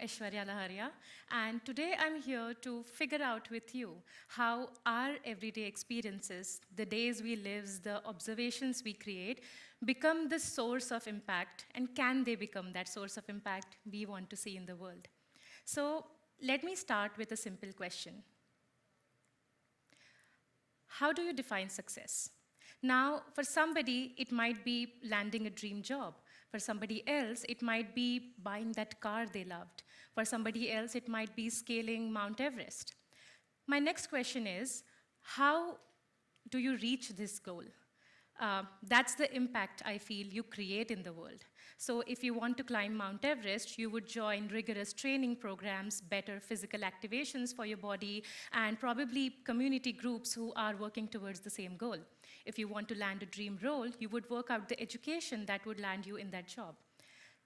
Aishwarya Lahariya, and today I'm here to figure out with you how our everyday experiences, the days we live, the observations we create, become the source of impact, and can they become that source of impact we want to see in the world? So let me start with a simple question. How do you define success? Now, for somebody, it might be landing a dream job. For somebody else, it might be buying that car they loved. For somebody else, it might be scaling Mount Everest. My next question is, how do you reach this goal? That's the impact I feel you create in the world. So if you want to climb Mount Everest, you would join rigorous training programs, better physical activations for your body, and probably community groups who are working towards the same goal. If you want to land a dream role, you would work out the education that would land you in that job.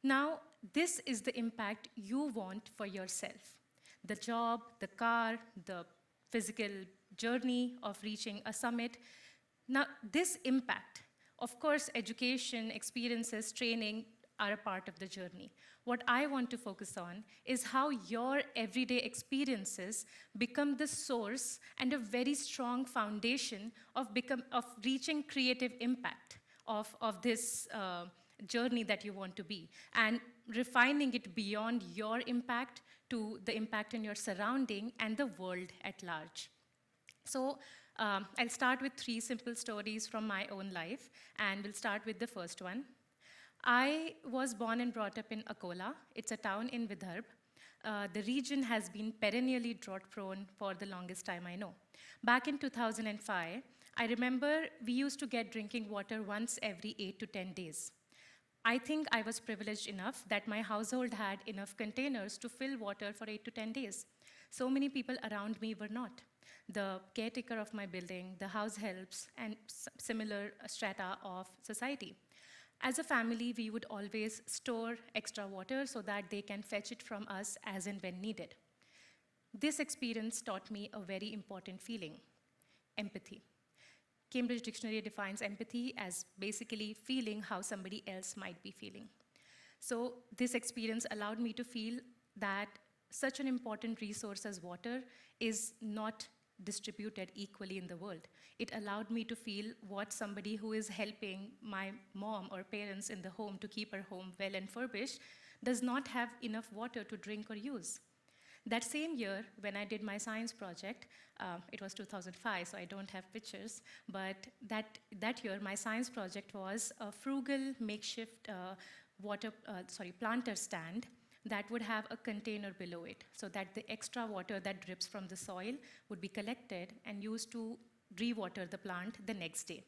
Now, this is the impact you want for yourself. The job, the car, the physical journey of reaching a summit. Now, this impact, of course, education, experiences, training are a part of the journey. What I want to focus on is how your everyday experiences become the source and a very strong foundation of reaching creative impact of this journey that you want to be, and refining it beyond your impact to the impact in your surrounding and the world at large. So I'll start with 3 simple stories from my own life, and we'll start with the first one. I was born and brought up in Akola. It's a town in Vidarbha. The region has been perennially drought-prone for the longest time I know. Back in 2005, I remember we used to get drinking water once every 8 to 10 days. I think I was privileged enough that my household had enough containers to fill water for 8 to 10 days. So many people around me were not. The caretaker of my building, the house helps, and similar strata of society. As a family, we would always store extra water so that they can fetch it from us as and when needed. This experience taught me a very important feeling: empathy. Cambridge Dictionary defines empathy as basically feeling how somebody else might be feeling. So this experience allowed me to feel that such an important resource as water is not distributed equally in the world. It allowed me to feel what somebody who is helping my mom or parents in the home to keep her home well and furbished does not have enough water to drink or use. That same year, when I did my science project, it was 2005, so I don't have pictures, but that year, my science project was a frugal makeshift planter stand that would have a container below it, so that the extra water that drips from the soil would be collected and used to re-water the plant the next day.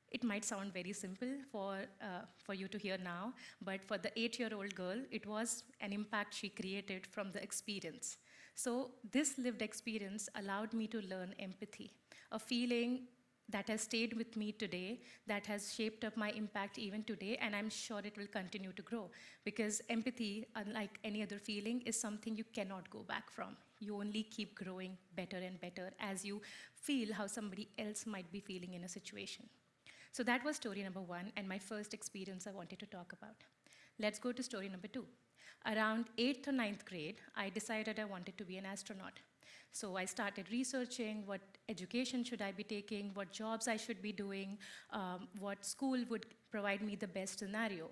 It might sound very simple for you to hear now, but for the 8-year-old girl, it was an impact she created from the experience. So this lived experience allowed me to learn empathy, a feeling that has stayed with me today, that has shaped up my impact even today, and I'm sure it will continue to grow. Because empathy, unlike any other feeling, is something you cannot go back from. You only keep growing better and better as you feel how somebody else might be feeling in a situation. So that was story number 1, and my first experience I wanted to talk about. Let's go to story number 2. Around 8th or 9th grade, I decided I wanted to be an astronaut. So I started researching what education should I be taking, what jobs I should be doing, what school would provide me the best scenario.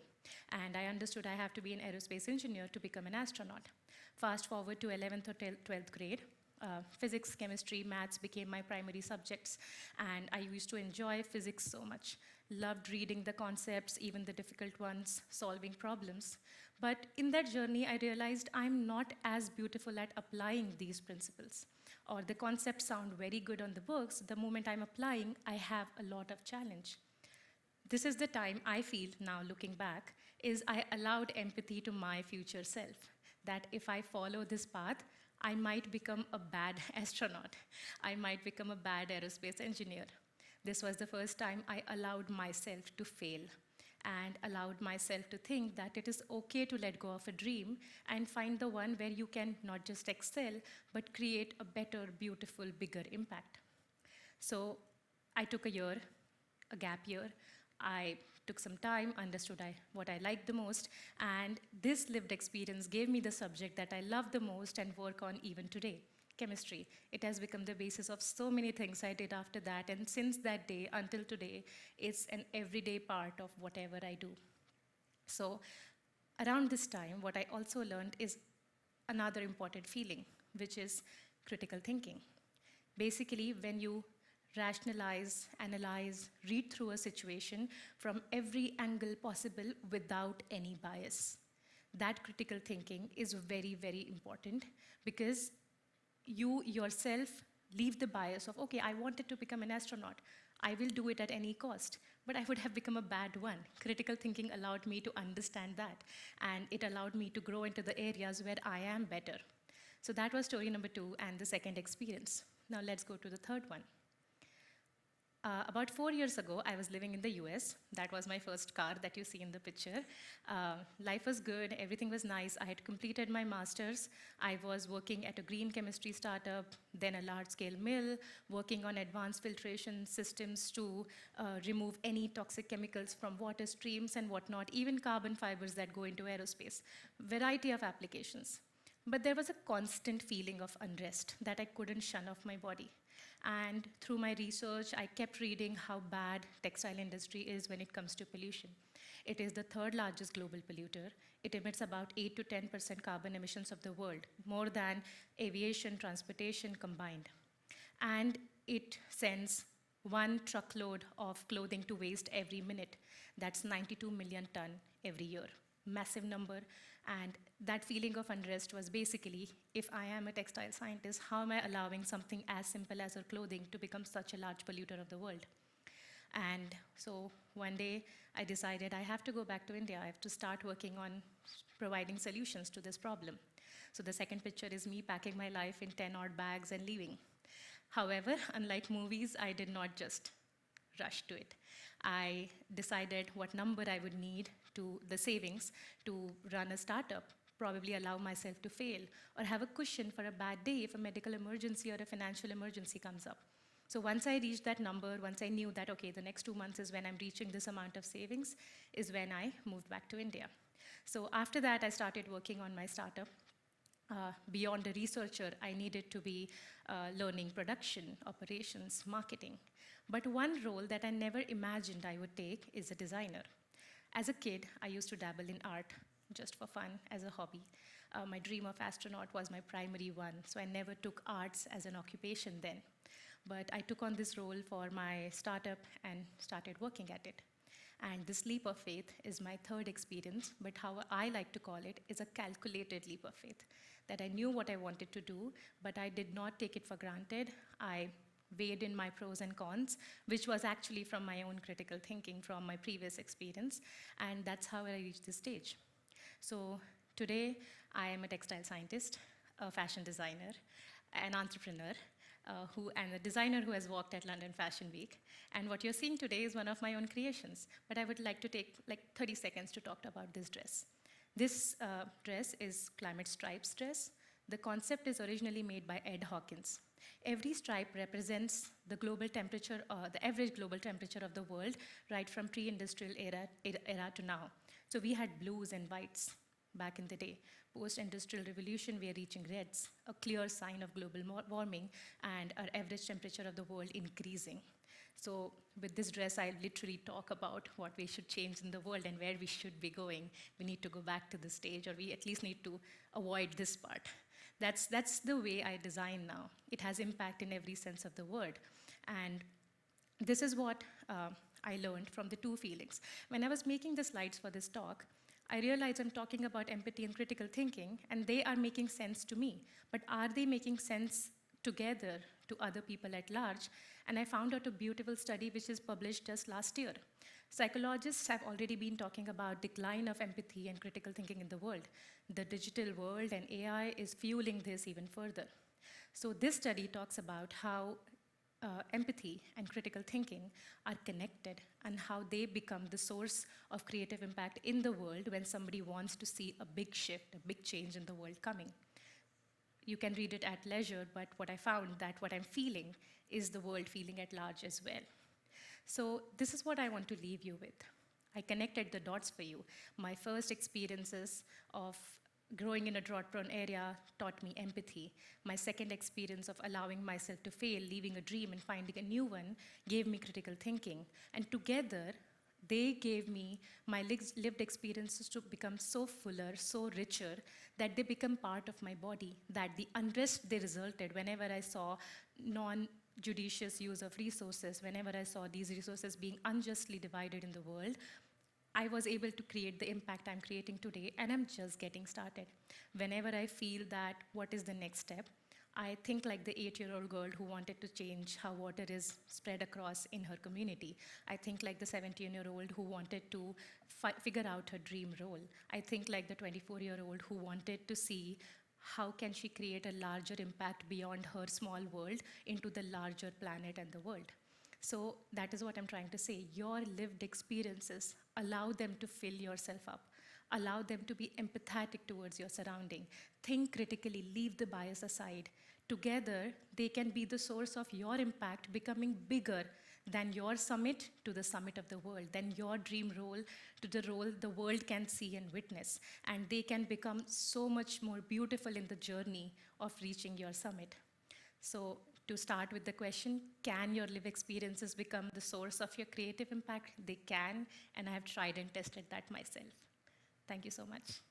And I understood I have to be an aerospace engineer to become an astronaut. Fast forward to 11th or 12th grade. Physics, chemistry, maths became my primary subjects, and I used to enjoy physics so much. Loved reading the concepts, even the difficult ones, solving problems. But in that journey, I realized I'm not as beautiful at applying these principles. Or the concepts sound very good on the books, the moment I'm applying, I have a lot of challenge. This is the time I feel now, looking back, is I allowed empathy to my future self, that if I follow this path, I might become a bad astronaut. I might become a bad aerospace engineer. This was the first time I allowed myself to fail and allowed myself to think that it is okay to let go of a dream and find the one where you can not just excel, but create a better, beautiful, bigger impact. So I took a gap year, I took some time, understood what I liked the most, and this lived experience gave me the subject that I love the most and work on even today, chemistry. It has become the basis of so many things I did after that, and since that day until today, it's an everyday part of whatever I do. So around this time, what I also learned is another important feeling, which is critical thinking. Basically, when you rationalize, analyze, read through a situation from every angle possible without any bias. That critical thinking is very, very important because you yourself leave the bias of, okay, I wanted to become an astronaut. I will do it at any cost, but I would have become a bad one. Critical thinking allowed me to understand that, and it allowed me to grow into the areas where I am better. So that was story number 2 and the second experience. Now let's go to the third one. About 4 years ago, I was living in the US. That was my first car that you see in the picture. Life was good, everything was nice. I had completed my master's. I was working at a green chemistry startup, then a large-scale mill, working on advanced filtration systems to remove any toxic chemicals from water streams and whatnot, even carbon fibers that go into aerospace. Variety of applications. But there was a constant feeling of unrest that I couldn't shun off my body. And through my research, I kept reading how bad textile industry is when it comes to pollution. It is the third largest global polluter. It emits about 8 to 10% carbon emissions of the world, more than aviation, transportation combined. And it sends 1 truckload of clothing to waste every minute. That's 92 million ton every year. Massive number. And that feeling of unrest was basically, if I am a textile scientist, how am I allowing something as simple as our clothing to become such a large polluter of the world? And so one day I decided I have to go back to India. I have to start working on providing solutions to this problem. So the second picture is me packing my life in 10-odd bags and leaving. However, unlike movies, I did not just rush to it. I decided what number I would need to the savings to run a startup, probably allow myself to fail, or have a cushion for a bad day if a medical emergency or a financial emergency comes up. So once I reached that number, once I knew that, okay, the next 2 months is when I'm reaching this amount of savings, is when I moved back to India. So after that, I started working on my startup. Beyond a researcher, I needed to be learning production, operations, marketing. But one role that I never imagined I would take is a designer. As a kid, I used to dabble in art, just for fun, as a hobby. My dream of astronaut was my primary one, so I never took arts as an occupation then. But I took on this role for my startup and started working at it. And this leap of faith is my third experience, but how I like to call it is a calculated leap of faith. That I knew what I wanted to do, but I did not take it for granted. I weighed in my pros and cons, which was actually from my own critical thinking from my previous experience, and that's how I reached this stage. So today, I am a textile scientist, a fashion designer, an entrepreneur, and a designer who has worked at London Fashion Week. And what you're seeing today is one of my own creations, but I would like to take like 30 seconds to talk about this dress. This dress is Climate Stripes dress. The concept is originally made by Ed Hawkins. Every stripe represents the global temperature, the average global temperature of the world, right from pre-industrial era to now. So we had blues and whites back in the day. Post-industrial revolution, we are reaching reds, a clear sign of global warming and our average temperature of the world increasing. So with this dress, I literally talk about what we should change in the world and where we should be going. We need to go back to the stage, or we at least need to avoid this part. That's the way I design now. It has impact in every sense of the word. And this is what I learned from the two feelings. When I was making the slides for this talk, I realized I'm talking about empathy and critical thinking, and they are making sense to me. But are they making sense together to other people at large? And I found out a beautiful study which is published just last year. Psychologists have already been talking about decline of empathy and critical thinking in the world. The digital world and AI is fueling this even further. So this study talks about how empathy and critical thinking are connected and how they become the source of creative impact in the world when somebody wants to see a big shift, a big change in the world coming. You can read it at leisure, but what I found that what I'm feeling is the world feeling at large as well. So this is what I want to leave you with. I connected the dots for you. My first experiences of growing in a drought-prone area taught me empathy. My second experience of allowing myself to fail, leaving a dream and finding a new one, gave me critical thinking. And together, they gave me my lived experiences to become so fuller, so richer, that they become part of my body, that the unrest they resulted whenever I saw non-judicious use of resources, whenever I saw these resources being unjustly divided in the world, I was able to create the impact I'm creating today, and I'm just getting started. Whenever I feel that what is the next step, I think like the 8-year-old girl who wanted to change how water is spread across in her community. I think like the 17-year-old who wanted to figure out her dream role. I think like the 24-year-old who wanted to see how can she create a larger impact beyond her small world into the larger planet and the world. So that is what I'm trying to say. Your lived experiences, allow them to fill yourself up. Allow them to be empathetic towards your surrounding. Think critically, leave the bias aside. Together, they can be the source of your impact becoming bigger than your summit to the summit of the world, than your dream role to the role the world can see and witness. And they can become so much more beautiful in the journey of reaching your summit. So to start with the question, can your live experiences become the source of your creative impact? They can, and I have tried and tested that myself. Thank you so much.